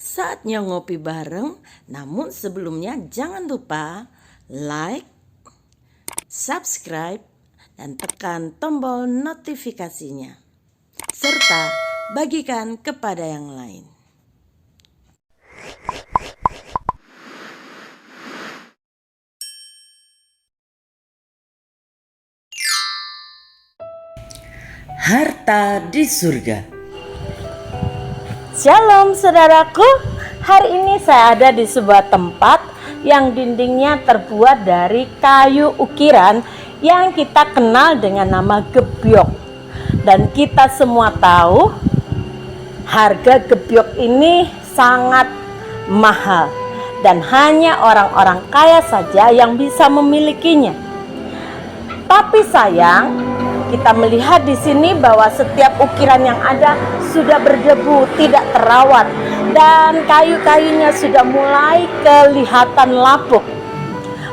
Saatnya ngopi bareng, namun sebelumnya jangan lupa like, subscribe, dan tekan tombol notifikasinya. Serta bagikan kepada yang lain. Harta di surga. Shalom saudaraku, hari ini saya ada di sebuah tempat yang dindingnya terbuat dari kayu ukiran yang kita kenal dengan nama gebyok. Dan kita semua tahu harga gebyok ini sangat mahal dan hanya orang-orang kaya saja yang bisa memilikinya. Tapi sayang, kita melihat di sini bahwa setiap ukiran yang ada sudah berdebu, tidak terawat, dan kayu-kayunya sudah mulai kelihatan lapuk.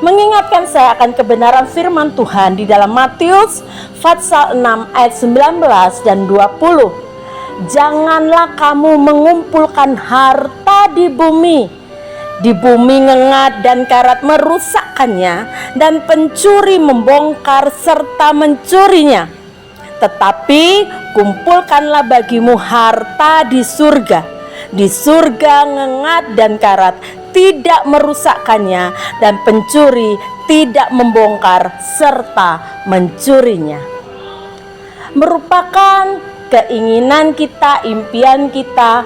Mengingatkan saya akan kebenaran firman Tuhan di dalam Matius pasal 6 ayat 19 dan 20. Janganlah kamu mengumpulkan harta di bumi ngengat dan karat merusakkannya, dan pencuri membongkar serta mencurinya. Tetapi kumpulkanlah bagimu harta di surga. Di surga ngengat dan karat tidak merusakkannya, dan pencuri tidak membongkar serta mencurinya. Merupakan keinginan kita, impian kita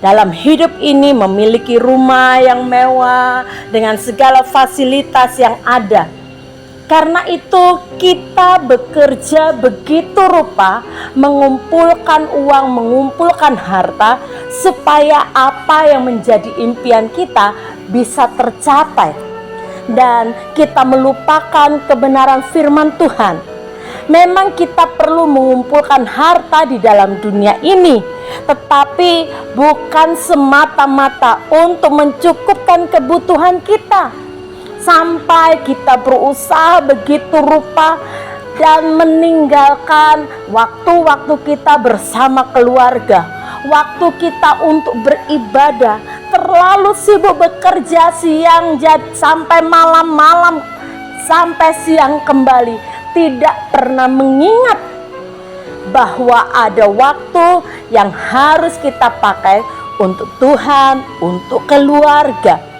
dalam hidup ini memiliki rumah yang mewah dengan segala fasilitas yang ada. Karena itu kita bekerja begitu rupa mengumpulkan uang, mengumpulkan harta supaya apa yang menjadi impian kita bisa tercapai. Dan kita melupakan kebenaran firman Tuhan. Memang kita perlu mengumpulkan harta di dalam dunia ini, tetapi bukan semata-mata untuk mencukupkan kebutuhan kita. Sampai kita berusaha begitu rupa dan meninggalkan waktu-waktu kita bersama keluarga, waktu kita untuk beribadah, terlalu sibuk bekerja siang sampai malam-malam, sampai siang kembali, tidak pernah mengingat bahwa ada waktu yang harus kita pakai untuk Tuhan, untuk keluarga.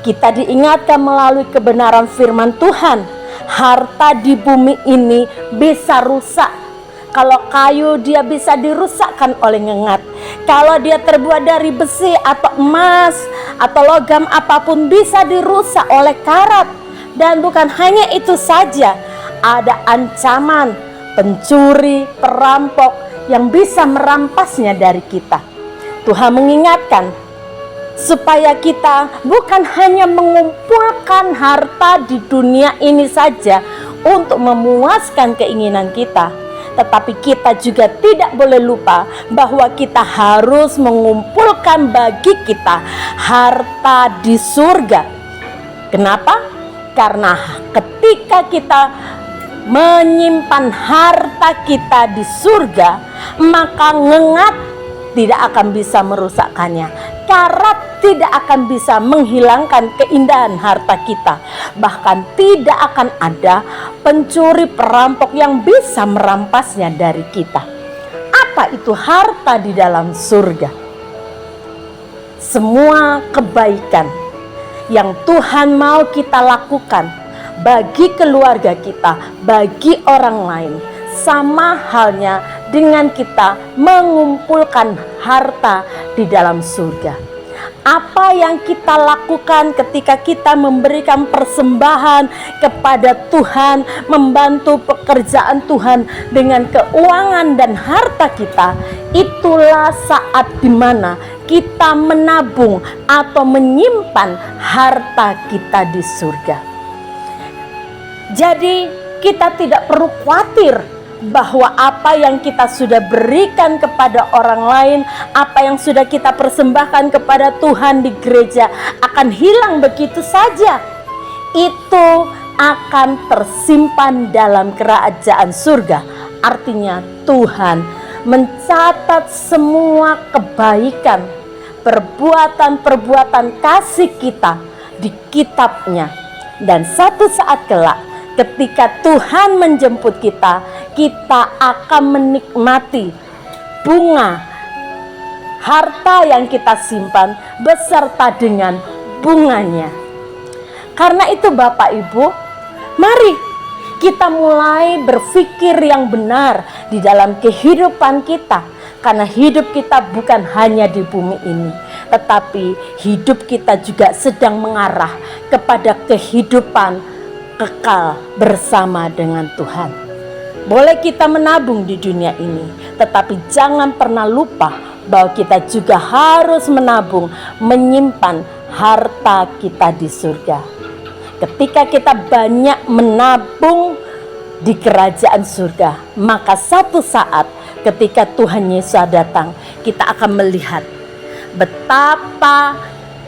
Kita diingatkan melalui kebenaran firman Tuhan, harta di bumi ini bisa rusak. Kalau kayu dia bisa dirusakkan oleh ngengat. Kalau dia terbuat dari besi atau emas atau logam apapun bisa dirusak oleh karat. Dan bukan hanya itu saja, ada ancaman pencuri, perampok yang bisa merampasnya dari kita. Tuhan mengingatkan supaya kita bukan hanya mengumpulkan harta di dunia ini saja untuk memuaskan keinginan kita, tetapi kita juga tidak boleh lupa bahwa kita harus mengumpulkan bagi kita harta di surga. Kenapa? Karena ketika kita menyimpan harta kita di surga, maka ngengat tidak akan bisa merusakkannya. Karat tidak akan bisa menghilangkan keindahan harta kita. Bahkan tidak akan ada pencuri, perampok yang bisa merampasnya dari kita. Apa itu harta di dalam surga? Semua kebaikan yang Tuhan mau kita lakukan bagi keluarga kita, bagi orang lain, sama halnya dengan kita mengumpulkan harta di dalam surga. Apa yang kita lakukan ketika kita memberikan persembahan kepada Tuhan, membantu pekerjaan Tuhan dengan keuangan dan harta kita, itulah saat dimana kita menabung atau menyimpan harta kita di surga. Jadi kita tidak perlu khawatir bahwa apa yang kita sudah berikan kepada orang lain, apa yang sudah kita persembahkan kepada Tuhan di gereja akan hilang begitu saja. Itu akan tersimpan dalam kerajaan surga. Artinya Tuhan mencatat semua kebaikan, perbuatan-perbuatan kasih kita di kitabnya. Dan satu saat kelak ketika Tuhan menjemput kita, kita akan menikmati bunga harta yang kita simpan beserta dengan bunganya. Karena itu Bapak Ibu, mari kita mulai berpikir yang benar di dalam kehidupan kita. Karena hidup kita bukan hanya di bumi ini, tetapi hidup kita juga sedang mengarah kepada kehidupan kekal bersama dengan Tuhan. Boleh kita menabung di dunia ini, tetapi jangan pernah lupa bahwa kita juga harus menabung, menyimpan harta kita di surga. Ketika kita banyak menabung di kerajaan surga, maka satu saat ketika Tuhan Yesus datang, kita akan melihat betapa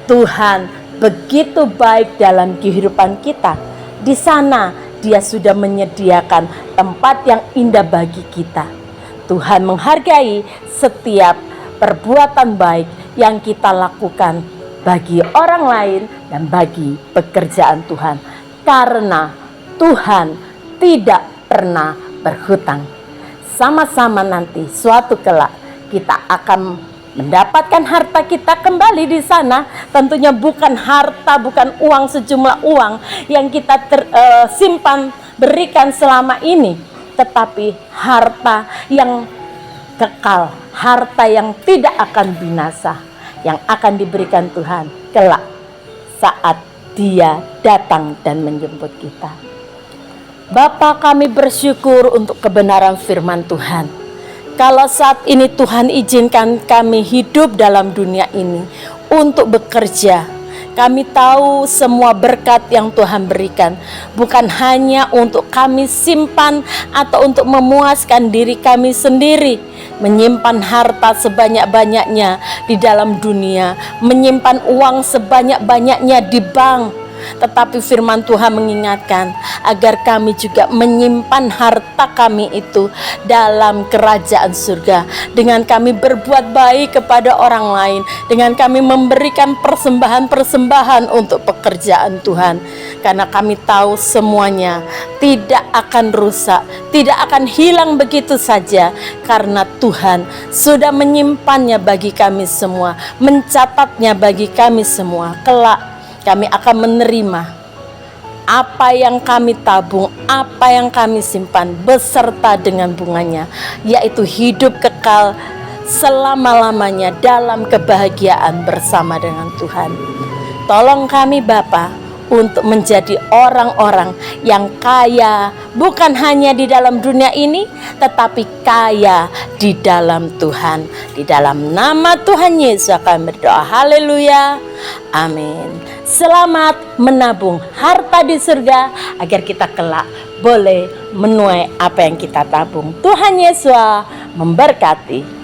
Tuhan begitu baik dalam kehidupan kita. Di sana Dia sudah menyediakan tempat yang indah bagi kita. Tuhan menghargai setiap perbuatan baik yang kita lakukan bagi orang lain dan bagi pekerjaan Tuhan. Karena Tuhan tidak pernah berhutang. Sama-sama nanti suatu kelak kita akan mendapatkan harta kita kembali di sana. Tentunya bukan harta, bukan uang, sejumlah uang yang kita simpan berikan selama ini, tetapi harta yang kekal, harta yang tidak akan binasa, yang akan diberikan Tuhan kelak saat Dia datang dan menjemput kita. Bapa, kami bersyukur untuk kebenaran firman Tuhan. Kalau saat ini Tuhan izinkan kami hidup dalam dunia ini untuk bekerja, kami tahu semua berkat yang Tuhan berikan bukan hanya untuk kami simpan atau untuk memuaskan diri kami sendiri, menyimpan harta sebanyak-banyaknya di dalam dunia, menyimpan uang sebanyak-banyaknya di bank. Tetapi firman Tuhan mengingatkan agar kami juga menyimpan harta kami itu dalam kerajaan surga. Dengan kami berbuat baik kepada orang lain, dengan kami memberikan persembahan-persembahan untuk pekerjaan Tuhan. Karena kami tahu semuanya tidak akan rusak, tidak akan hilang begitu saja. Karena Tuhan sudah menyimpannya bagi kami semua, mencatatnya bagi kami semua. Kelak kami akan menerima apa yang kami tabung, apa yang kami simpan beserta dengan bunganya, yaitu hidup kekal selama-lamanya dalam kebahagiaan bersama dengan Tuhan. Tolong kami Bapa untuk menjadi orang-orang yang kaya, bukan hanya di dalam dunia ini, tetapi kaya di dalam Tuhan. Di dalam nama Tuhan Yesus akan berdoa. Haleluya. Amin. Selamat menabung harta di surga agar kita kelak boleh menuai apa yang kita tabung. Tuhan Yesus memberkati.